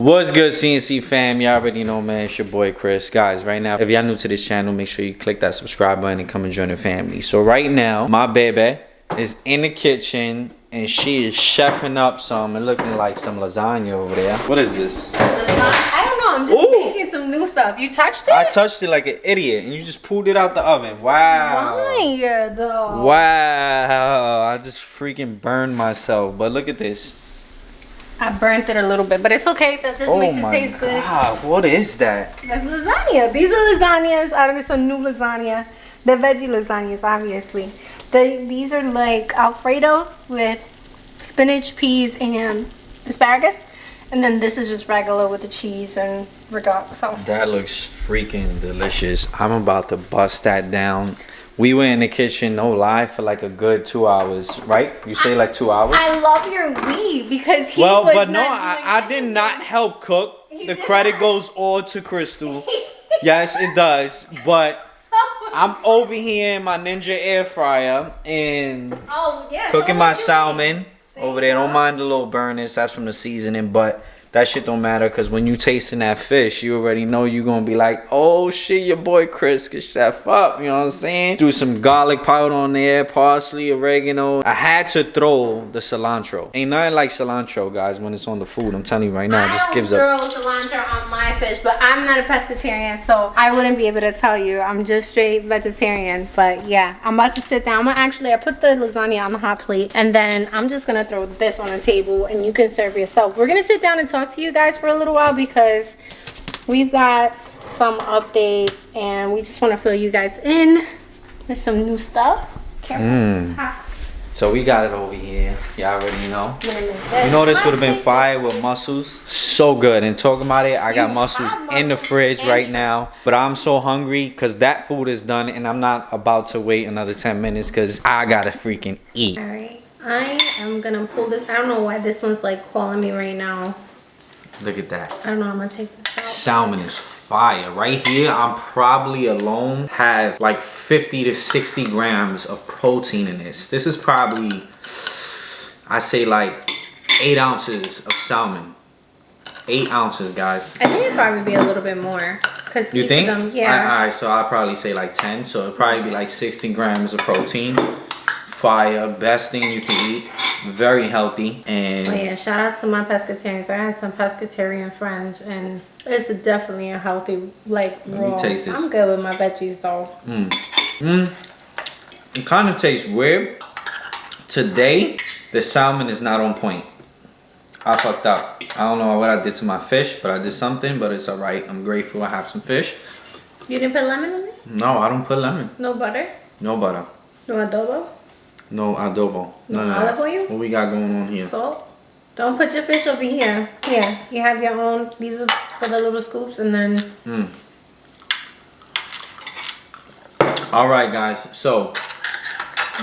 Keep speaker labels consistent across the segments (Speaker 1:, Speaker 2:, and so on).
Speaker 1: What's good, CNC fam? Y'all already know, man. It's your boy Chris. Guys, right now, if y'all new to this channel, make sure you click that subscribe button and come and join the family. So right now, my baby is in the kitchen and she is chefing up some and looking like some lasagna over there. What is this?
Speaker 2: I don't know. I'm just making some new stuff. You touched it?
Speaker 1: I touched it like an idiot and you just pulled it out the oven. Wow.
Speaker 2: Why though?
Speaker 1: Wow. I just freaking burned myself. But look at this.
Speaker 2: I burnt it a little bit, but it's okay. That just makes it taste good.
Speaker 1: God, what is that?
Speaker 2: That's lasagna. These are lasagnas. I ordered some new lasagna. They're veggie lasagnas, obviously. These are like Alfredo with spinach, peas, and asparagus. And then this is just regular with the cheese and regatta. So
Speaker 1: that looks freaking delicious. I'm about to bust that down. We were in the kitchen, no lie, for like a good 2 hours, right? You say like 2 hours?
Speaker 2: I love your we because he
Speaker 1: I did not help cook. The credit goes all to Crystal. Yes, it does. But I'm over here in my Ninja air fryer and cooking my salmon over there. Don't mind the little burners. That's from the seasoning, but that shit don't matter because when you tasting that fish, you already know you're going to be like, oh shit, your boy Chris can chef up. You know what I'm saying? Do some garlic powder on there, parsley, oregano. I had to throw the cilantro. Ain't nothing like cilantro, guys, when it's on the food. I'm telling you right now, it just gives up.
Speaker 2: I don't throw cilantro on my fish, but I'm not a pescatarian, so I wouldn't be able to tell you. I'm just straight vegetarian. But yeah, I'm about to sit down. I put the lasagna on the hot plate, and then I'm just going to throw this on the table, and you can serve yourself. We're going to sit down and talk to you guys for a little while because we've got some updates and we just want to fill you guys in with some new stuff.
Speaker 1: So we got it over here. Y'all already know. You know this would have been fire with mussels. So good. And talking about it, I got mussels in the fridge right now. But I'm so hungry because that food is done and I'm not about to wait another 10 minutes because I gotta freaking eat.
Speaker 2: All right. I am gonna pull this. I don't know why this one's like calling me right now.
Speaker 1: Look at that.
Speaker 2: I don't know. I'm gonna take this out. Salmon
Speaker 1: is fire. Right here, I'm probably alone have like 50 to 60 grams of protein in this. This is probably, I say like 8 ounces of salmon. 8 ounces, guys.
Speaker 2: I think it'd probably be a little bit more. Cause
Speaker 1: you think?
Speaker 2: Of them, yeah.
Speaker 1: All right, so I'll probably say like 10. So it'd probably be like 60 grams of protein. Fire, best thing you can eat. Very healthy. And
Speaker 2: oh yeah, shout out to my pescatarians. I have some pescatarian friends and it's definitely a healthy like raw.
Speaker 1: Let me taste this.
Speaker 2: I'm good with my veggies though.
Speaker 1: It kind of tastes weird. Today the salmon is not on point. I fucked up. I don't know what I did to my fish, but I did something, but it's alright. I'm grateful I have some fish.
Speaker 2: You didn't put lemon in it?
Speaker 1: No, I don't put lemon.
Speaker 2: No butter?
Speaker 1: No butter.
Speaker 2: No adobo?
Speaker 1: No adobo.
Speaker 2: No olive oil?
Speaker 1: What we got going on here?
Speaker 2: Salt? Don't put your fish over here. Here, you have your own. These are for the little scoops and then...
Speaker 1: Alright guys, so...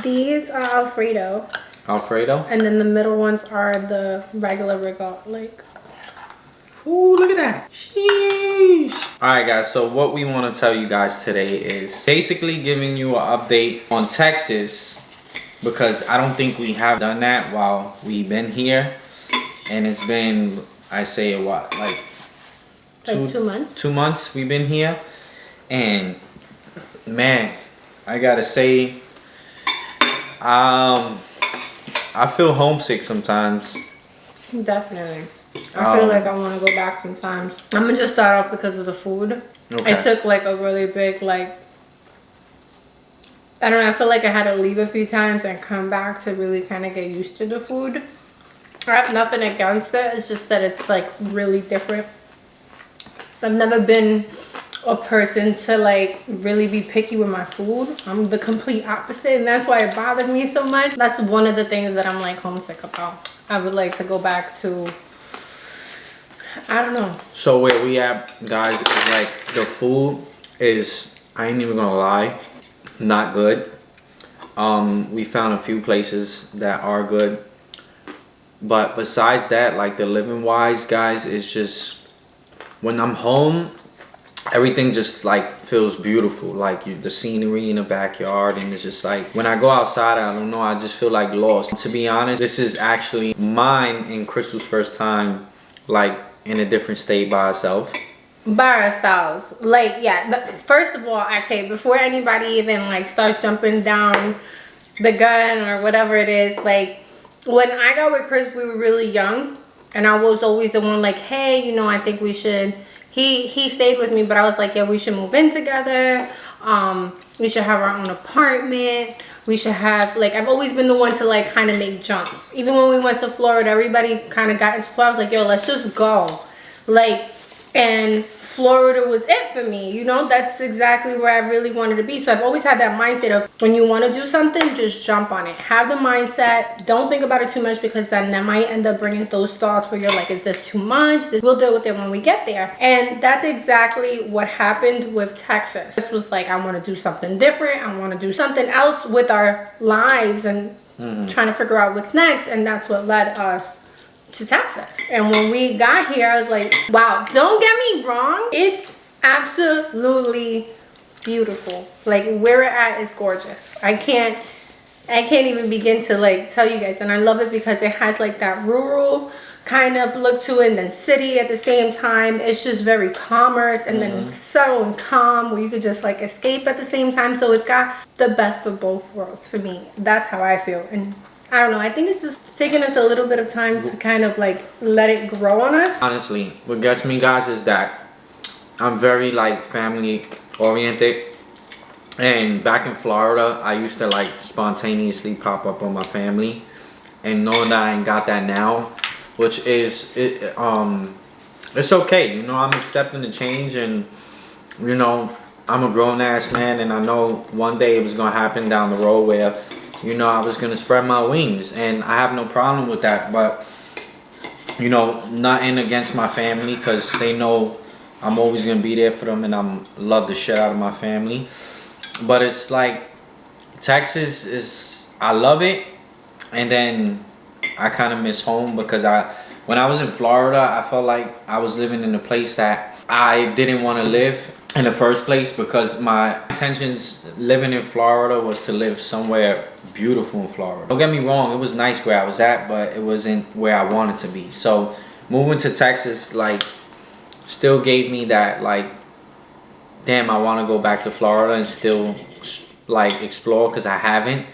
Speaker 2: These are Alfredo.
Speaker 1: Alfredo?
Speaker 2: And then the middle ones are the regular regatta, like...
Speaker 1: Ooh, look at that. Sheesh. Alright guys, so what we want to tell you guys today is basically giving you an update on Texas because I don't think we have done that while we've been here. And it's been, I say what, like
Speaker 2: 2 months?
Speaker 1: 2 months we've been here. And man, I gotta say, I feel homesick sometimes.
Speaker 2: Definitely. I feel like I want to go back sometimes. I'm gonna just start off because of the food. Okay. It took like a really big I don't know, I feel like I had to leave a few times and come back to really kind of get used to the food. I have nothing against it. It's just that it's like really different. I've never been a person to like really be picky with my food. I'm the complete opposite and that's why it bothered me so much. That's one of the things that I'm like homesick about. I would like to go back to, I don't know.
Speaker 1: So where we at, guys, is like the food is, I ain't even gonna lie, not good. We found a few places that are good. But besides that, like the living wise, guys, it's just, when I'm home, everything just like feels beautiful. Like the scenery in the backyard, and it's just like, when I go outside, I don't know, I just feel like lost. To be honest, this is actually mine and Crystal's first time like in a different state by ourselves?
Speaker 2: By ourselves. Like, yeah, first of all, okay, before anybody even like starts jumping down the gun or whatever it is, like when I got with Chris, we were really young, and I was always the one like, hey, you know, I think we should. He stayed with me, but I was like, yeah, we should move in together. We should have our own apartment. We should have, like, I've always been the one to like kind of make jumps. Even when we went to Florida, everybody kind of got into Florida. I was like, yo, let's just go. Like, and Florida was it for me, you know. That's exactly where I really wanted to be. So I've always had that mindset of when you want to do something, just jump on it. Have the mindset. Don't think about it too much, because then that might end up bringing those thoughts where you're like, is this too much? We'll deal with it when we get there. And that's exactly what happened with Texas. This was like, I want to do something different. I want to do something else with our lives and trying to figure out what's next. And that's what led us to Texas. And when we got here, I was like, wow, don't get me wrong, it's absolutely beautiful. Like, where we're at is gorgeous. I can't even begin to like tell you guys. And I love it because it has like that rural kind of look to it, and then city at the same time. It's just very commerce, and then subtle and calm, where you could just like escape at the same time. So it's got the best of both worlds for me. That's how I feel. And I don't know, I think it's just taking us a little bit of time to kind of like let it grow on us.
Speaker 1: Honestly, what gets me, guys, is that I'm very like family oriented. And back in Florida, I used to like spontaneously pop up on my family. And knowing that I ain't got that now, which is, it's okay. You know, I'm accepting the change, and, you know, I'm a grown ass man, and I know one day it was going to happen down the road where, you know, I was going to spread my wings, and I have no problem with that. But, you know, nothing against my family, because they know I'm always going to be there for them, and I'm love the shit out of my family. But it's like, Texas is, I love it, and then I kind of miss home, because when I was in Florida, I felt like I was living in a place that I didn't want to live in the first place, because my intentions living in Florida was to live somewhere beautiful in Florida. Don't get me wrong, it was nice where I was at, but it wasn't where I wanted to be. So moving to Texas, like, still gave me that, like, damn, I want to go back to Florida and still like explore, because I haven't.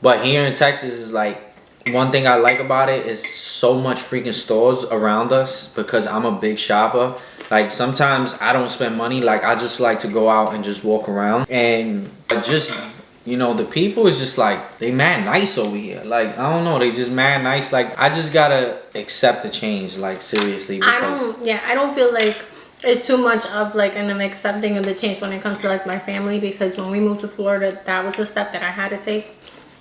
Speaker 1: But here in Texas is like, one thing I like about it is so much freaking stores around us, because I'm a big shopper. Like, sometimes I don't spend money. Like, I just like to go out and just walk around, and just, you know, the people is just like, they mad nice over here. Like, I don't know, they just mad nice. Like, I just gotta accept the change, like, seriously, because
Speaker 2: I don't feel like it's too much of like an accepting of the change when it comes to like my family, because when we moved to Florida, that was a step that I had to take.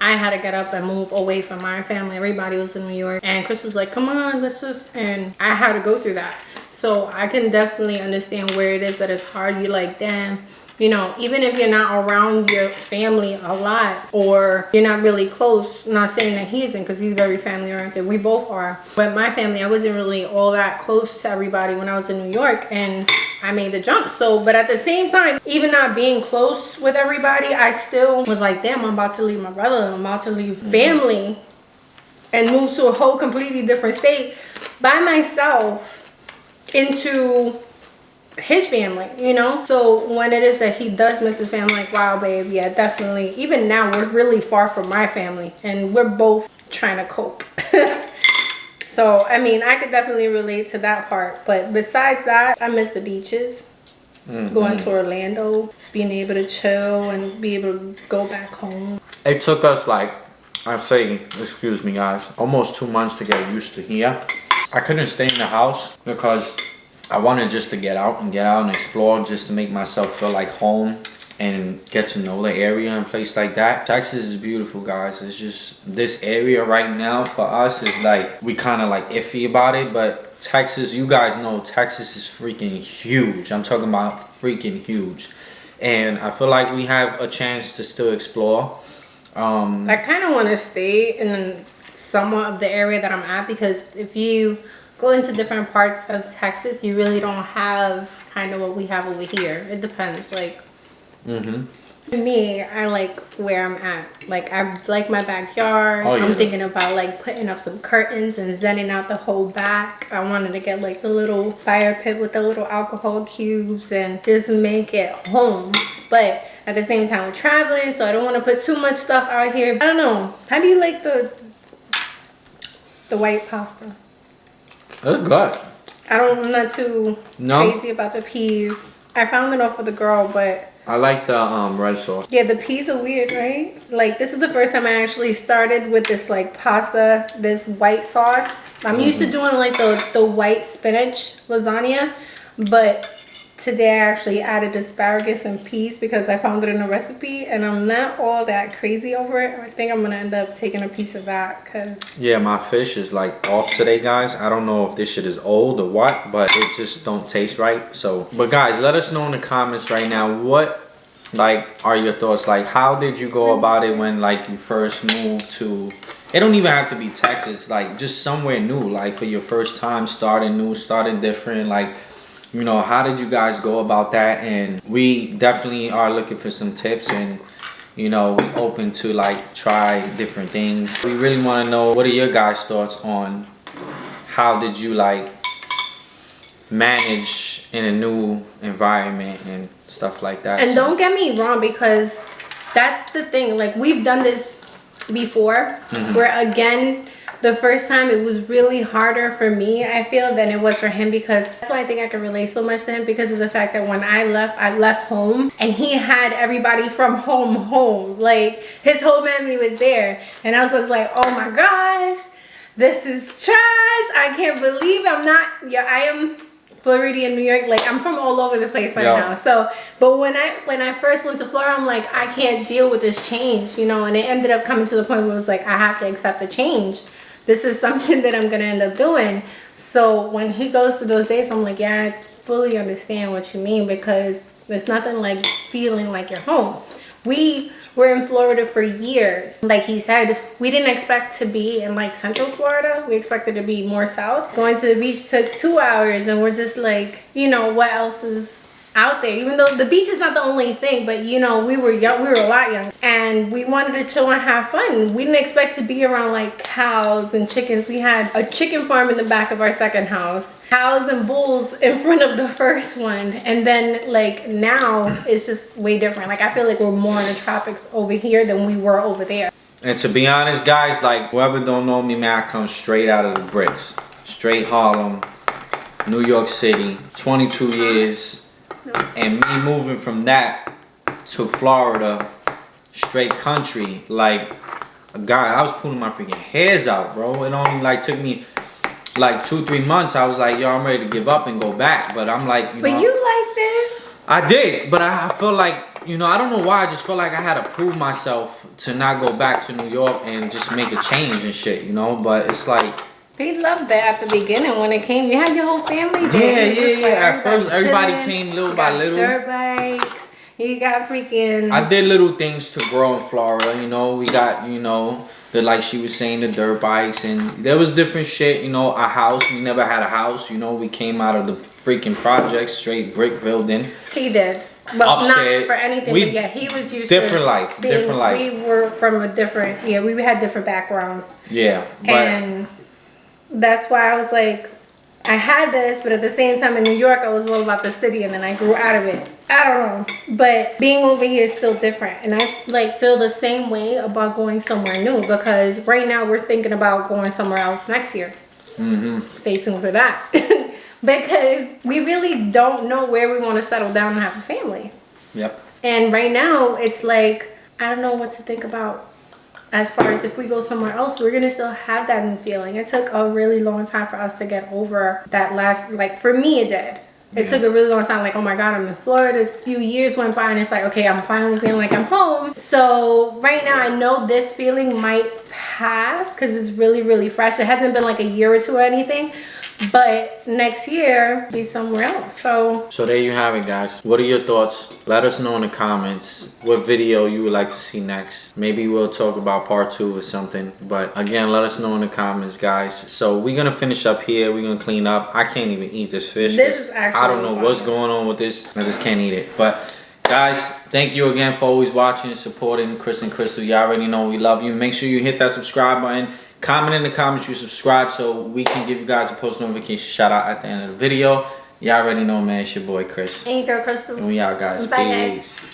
Speaker 2: I had to get up and move away from my family. Everybody was in New York, and Chris was like, come on, let's just, and I had to go through that. So I can definitely understand where it is that it's hard. You're like, damn, you know, even if you're not around your family a lot, or you're not really close, I'm not saying that he isn't, because he's very family oriented. We both are. But my family, I wasn't really all that close to everybody when I was in New York, and I made the jump. So, but at the same time, even not being close with everybody, I still was like, damn, I'm about to leave my brother, I'm about to leave family and move to a whole completely different state by myself into his family, you know. So when it is that he does miss his family, like, wow, babe, yeah, definitely. Even now, we're really far from my family, and we're both trying to cope. So I mean, I could definitely relate to that part. But besides that, I miss the beaches, going to Orlando, being able to chill and be able to go back home.
Speaker 1: it took us like, I say, excuse me guys, almost 2 months to get used to here. I couldn't stay in the house because I wanted just to get out and explore, just to make myself feel like home and get to know the area and place like that. Texas is beautiful, guys. It's just this area right now for us is like, we kind of like iffy about it, but Texas, you guys know Texas is freaking huge. I'm talking about freaking huge. And I feel like we have a chance to still explore.
Speaker 2: I kind of want to stay in somewhat of the area that I'm at, because if you go into different parts of Texas, you really don't have kind of what we have over here. It depends, like. Me, I like where I'm at. Like, I like my backyard.
Speaker 1: Oh, yeah.
Speaker 2: I'm thinking about like putting up some curtains and zenning out the whole back. I wanted to get like the little fire pit with the little alcohol cubes and just make it home. But at the same time, we're traveling, so I don't want to put too much stuff out here. I don't know. How do you like the white pasta?
Speaker 1: That's good.
Speaker 2: I'm not too crazy about the peas. I found it off for the girl, but
Speaker 1: I like the red sauce.
Speaker 2: yeah, the peas are weird, right? Like, this is the first time I actually started with this like pasta, this white sauce. I'm used to doing like the white spinach lasagna, but today I actually added asparagus and peas because I found it in a recipe, and I'm not all that crazy over it. I think I'm gonna end up taking a piece of that because
Speaker 1: Yeah, my fish is like off today, guys. I don't know if this shit is old or what, but it just don't taste right. So, but guys, let us know in the comments right now, what like are your thoughts? Like, how did you go about it when like you first moved to, it don't even have to be Texas, like just somewhere new, like for your first time starting new, starting different, like, you know, how did you guys go about that? And we definitely are looking for some tips, and you know, we open to like try different things. We really want to know, what are your guys' thoughts on how did you like manage in a new environment and stuff like that.
Speaker 2: And don't get me wrong, because that's the thing, like we've done this before, where again, the first time it was really harder for me, I feel, than it was for him, because that's why I think I can relate so much to him, because of the fact that when I left home and he had everybody from home. Like, his whole family was there. And I was just like, oh my gosh, this is trash. I can't believe I am Floridian, New York. Like, I'm from all over the place right now. So, but when I first went to Florida, I'm like, I can't deal with this change, you know, and it ended up coming to the point where it was like, I have to accept the change. This is something that I'm going to end up doing. So when he goes to those days, I'm like, yeah, I fully understand what you mean, because it's nothing like feeling like you're home. We were in Florida for years. Like he said, we didn't expect to be in like Central Florida. We expected to be more south. Going to the beach took 2 hours, and we're just like, you know, what else is out there? Even though the beach is not the only thing, but you know, we were young, we were a lot young, and we wanted to chill and have fun. We didn't expect to be around like cows and chickens. We had a chicken farm in the back of our second house, cows and bulls in front of the first one, and then like now it's just way different. Like, I feel like we're more in the tropics over here than we were over there.
Speaker 1: And to be honest, guys, like, whoever don't know me, man, I come straight out of the bricks, straight Harlem, New York City, 22 years. And me moving from that to Florida, straight country, like, God, I was pulling my freaking hairs out, bro. It only like took me like 2-3 months. I was like, yo, I'm ready to give up and go back. But I'm like, you know.
Speaker 2: But you like this?
Speaker 1: I did, but I feel like, you know, I don't know why. I just felt like I had to prove myself to not go back to New York and just make a change and shit, you know. But it's like,
Speaker 2: they loved that at the beginning when it came. You had your whole family there.
Speaker 1: Yeah. Like, at first, everybody came little by little.
Speaker 2: Dirt bikes. You got freaking.
Speaker 1: I did little things to grow in Florida. You know, we got, you know, like she was saying, the dirt bikes, and there was different shit. You know, a house. We never had a house. You know, we came out of the freaking projects, straight brick building.
Speaker 2: He did. Well,
Speaker 1: upstairs,
Speaker 2: not for anything, but yeah, he was used
Speaker 1: different
Speaker 2: to
Speaker 1: life.
Speaker 2: being,
Speaker 1: Different life.
Speaker 2: We were from a different. Yeah, we had different backgrounds.
Speaker 1: Yeah, but
Speaker 2: and that's why I was like, I had this, but at the same time in New York, I was all about the city, and then I grew out of it. I don't know, but being over here is still different, and I like feel the same way about going somewhere new, because right now we're thinking about going somewhere else next year. Stay tuned for that. Because we really don't know where we want to settle down and have a family.
Speaker 1: Yep.
Speaker 2: And right now it's like, I don't know what to think about. As far as if we go somewhere else, we're gonna still have that feeling. It took a really long time for us to get over that last, like, for me it did. It took a really long time, like, oh my God, I'm in Florida. A few years went by, and it's like, okay, I'm finally feeling like I'm home. So right now I know this feeling might pass because it's really, really fresh. It hasn't been like a year or two or anything. But next year, be somewhere else. So
Speaker 1: there you have it, guys. What are your thoughts? Let us know in the comments what video you would like to see next. Maybe we'll talk about part 2 or something. But again, let us know in the comments, guys. So we're gonna finish up here. We're gonna clean up. I can't even eat this fish.
Speaker 2: This is actually
Speaker 1: I don't know what's going on with this. I just can't eat it. But Guys, thank you again for always watching and supporting Chris and Crystal. You already know we love you. Make sure you hit that subscribe button. Comment in the comments you subscribe so we can give you guys a post notification shout out at the end of the video. You already know, man. It's your boy Chris.
Speaker 2: And your girl Crystal.
Speaker 1: And we out, guys.
Speaker 2: Bye,
Speaker 1: Peace.
Speaker 2: guys.